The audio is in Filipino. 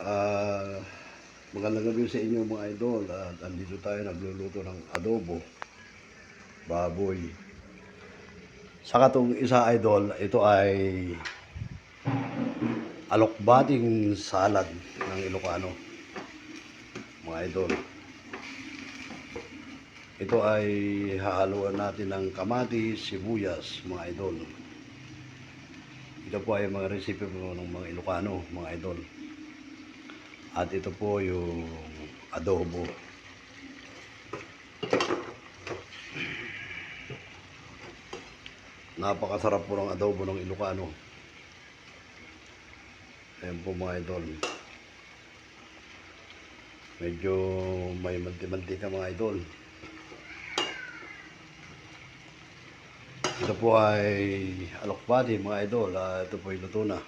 Ah, Magandang gabi sa inyo mga idol. At andito tayo nagluluto ng adobo, baboy. Saka itong isa idol, ito ay alokbating salad ng Ilocano, mga idol. Ito ay hahaluan natin ng kamatis, sibuyas, mga idol. Ito po ay mga recipe po ng mga Ilocano, mga idol. At ito po yung adobo. Napakasarap po ng adobo ng Ilocano. Ayan po mga idol. Medyo may mantika mga idol. Ito po ay alokbati mga idol. Ito po ay luto na.